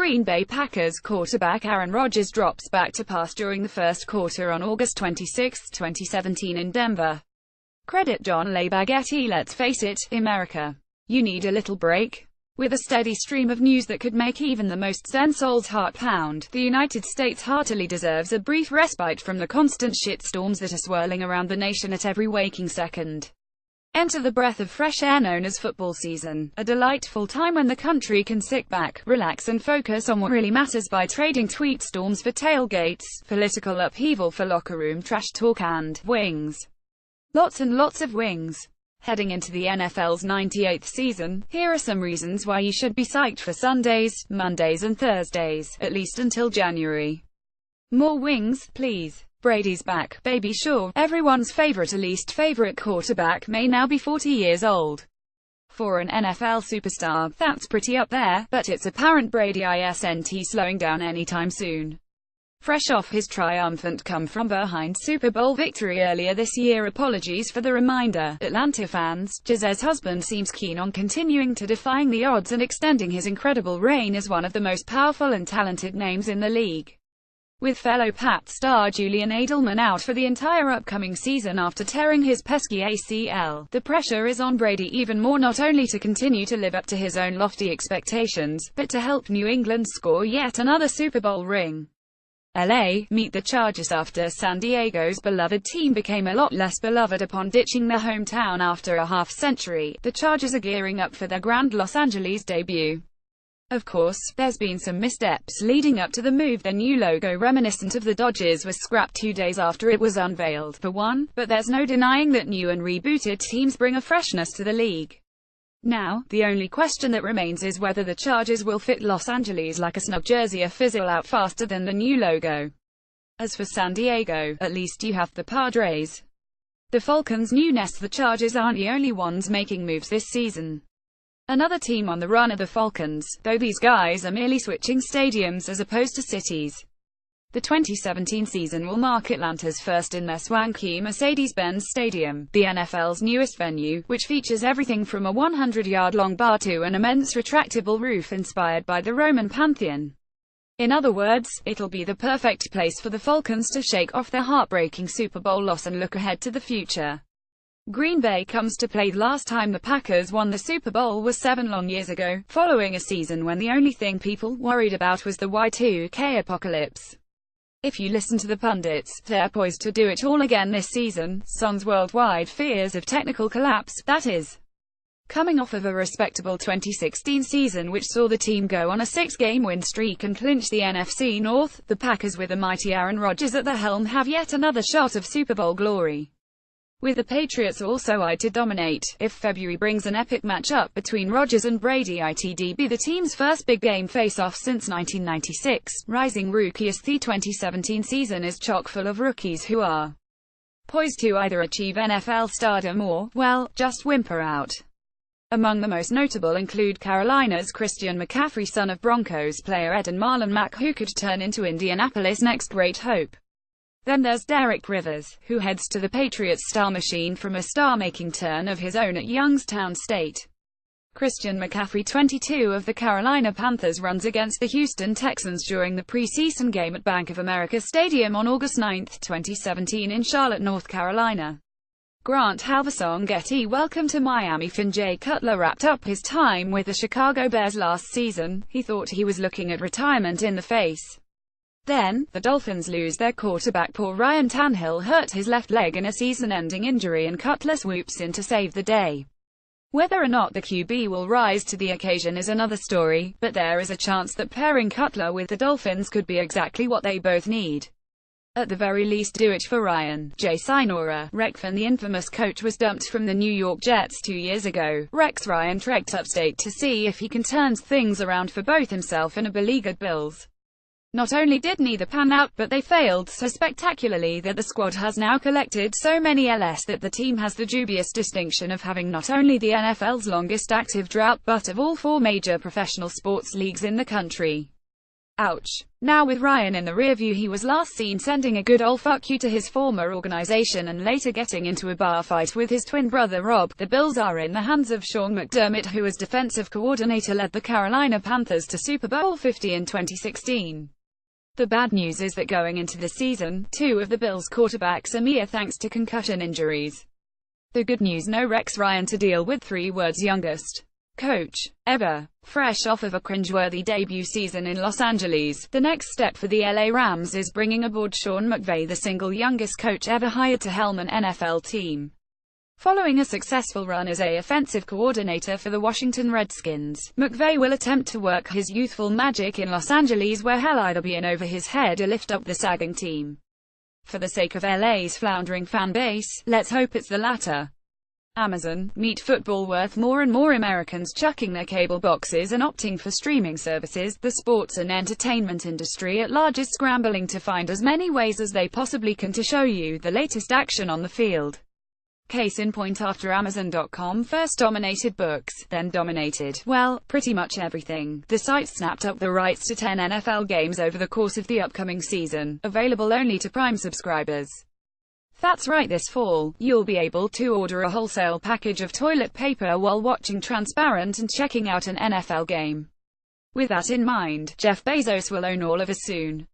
Green Bay Packers quarterback Aaron Rodgers drops back to pass during the first quarter on August 26, 2017 in Denver. Credit John LeBaggetti. Let's face it, America. You need a little break. With a steady stream of news that could make even the most zen-soul's heart pound, the United States heartily deserves a brief respite from the constant shitstorms that are swirling around the nation at every waking second. Enter the breath of fresh air known as football season, a delightful time when the country can sit back, relax and focus on what really matters by trading tweet storms for tailgates, political upheaval for locker room trash talk and wings. Lots and lots of wings. Heading into the NFL's 98th season, here are some reasons why you should be psyched for Sundays, Mondays and Thursdays, at least until January. More wings, please. Brady's back, baby. Sure, everyone's favorite or least favorite quarterback may now be 40 years old. For an NFL superstar, that's pretty up there, but it's apparent Brady isn't slowing down anytime soon. Fresh off his triumphant come-from-behind Super Bowl victory earlier this year, apologies for the reminder, Atlanta fans, Gisele's husband seems keen on continuing to defying the odds and extending his incredible reign as one of the most powerful and talented names in the league. With fellow Pat star Julian Edelman out for the entire upcoming season after tearing his pesky ACL, the pressure is on Brady even more, not only to continue to live up to his own lofty expectations, but to help New England score yet another Super Bowl ring. LA, meet the Chargers. After San Diego's beloved team became a lot less beloved upon ditching their hometown after a half-century, the Chargers are gearing up for their grand Los Angeles debut. Of course, there's been some missteps leading up to the move. Their new logo, reminiscent of the Dodgers, was scrapped 2 days after it was unveiled, for one, but there's no denying that new and rebooted teams bring a freshness to the league. Now, the only question that remains is whether the Chargers will fit Los Angeles like a snug jersey or fizzle out faster than the new logo. As for San Diego, at least you have the Padres. The Falcons' new nest. The Chargers aren't the only ones making moves this season. Another team on the run are the Falcons, though these guys are merely switching stadiums as opposed to cities. The 2017 season will mark Atlanta's first in their swanky Mercedes-Benz Stadium, the NFL's newest venue, which features everything from a 100-yard-long bar to an immense retractable roof inspired by the Roman Pantheon. In other words, it'll be the perfect place for the Falcons to shake off their heartbreaking Super Bowl loss and look ahead to the future. Green Bay comes to play. The last time the Packers won the Super Bowl was 7 long years ago, following a season when the only thing people worried about was the Y2K apocalypse. If you listen to the pundits, they're poised to do it all again this season, sans worldwide fears of technical collapse, that is. Coming off of a respectable 2016 season which saw the team go on a 6-game win streak and clinch the NFC North, the Packers with the mighty Aaron Rodgers at the helm have yet another shot of Super Bowl glory. With the Patriots also eyed to dominate, if February brings an epic matchup between Rodgers and Brady, it'd be the team's first big game face-off since 1996. Rising rookies. The 2017 season is chock full of rookies who are poised to either achieve NFL stardom or, well, just whimper out. Among the most notable include Carolina's Christian McCaffrey, son of Broncos player Ed and Marlon Mack, who could turn into Indianapolis' next great hope. Then there's Derek Rivers, who heads to the Patriots' star machine from a star-making turn of his own at Youngstown State. Christian McCaffrey, 22, of the Carolina Panthers, runs against the Houston Texans during the preseason game at Bank of America Stadium on August 9, 2017 in Charlotte, North Carolina. Grant Halverson Getty. Welcome to Miami. Finn Jay Cutler wrapped up his time with the Chicago Bears last season. He thought he was looking at retirement in the face. Then, the Dolphins lose their quarterback. Poor Ryan Tannehill hurt his left leg in a season-ending injury and Cutler swoops in to save the day. Whether or not the QB will rise to the occasion is another story, but there is a chance that pairing Cutler with the Dolphins could be exactly what they both need. At the very least, do it for Ryan. Jay Sinora. Rex, the infamous coach, was dumped from the New York Jets 2 years ago. Rex Ryan trekked upstate to see if he can turn things around for both himself and a beleaguered Bills. Not only did neither pan out, but they failed so spectacularly that the squad has now collected so many LS that the team has the dubious distinction of having not only the NFL's longest active drought but of all 4 major professional sports leagues in the country. Ouch. Now with Ryan in the rearview, he was last seen sending a good ol' fuck you to his former organization and later getting into a bar fight with his twin brother Rob. The Bills are in the hands of Sean McDermott, who as defensive coordinator led the Carolina Panthers to Super Bowl 50 in 2016. The bad news is that going into the season, two of the Bills' quarterbacks are mere thanks to concussion injuries. The good news: no Rex Ryan to deal with. 3 words youngest coach ever. Fresh off of a cringeworthy debut season in Los Angeles, the next step for the LA Rams is bringing aboard Sean McVay, the single youngest coach ever hired to helm an NFL team. Following a successful run as a offensive coordinator for the Washington Redskins, McVay will attempt to work his youthful magic in Los Angeles, where he'll either be in over his head or lift up the sagging team. For the sake of LA's floundering fan base, let's hope it's the latter. Amazon. Meet football worth more and more Americans chucking their cable boxes and opting for streaming services. The sports and entertainment industry at large is scrambling to find as many ways as they possibly can to show you the latest action on the field. Case in point, after Amazon.com first dominated books, then dominated, well, pretty much everything, the site snapped up the rights to 10 NFL games over the course of the upcoming season, available only to Prime subscribers. That's right, this fall, you'll be able to order a wholesale package of toilet paper while watching Transparent and checking out an NFL game. With that in mind, Jeff Bezos will own all of us soon.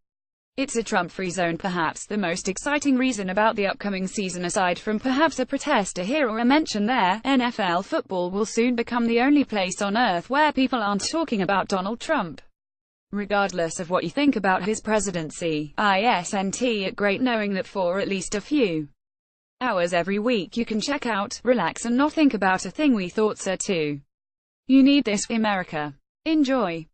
It's a Trump-free zone. Perhaps the most exciting reason about the upcoming season, aside from perhaps a protester here or a mention there, NFL football will soon become the only place on earth where people aren't talking about Donald Trump. Regardless of what you think about his presidency, isn't it great knowing that for at least a few hours every week you can check out, relax and not think about a thing? We thought so too. You need this, America. Enjoy.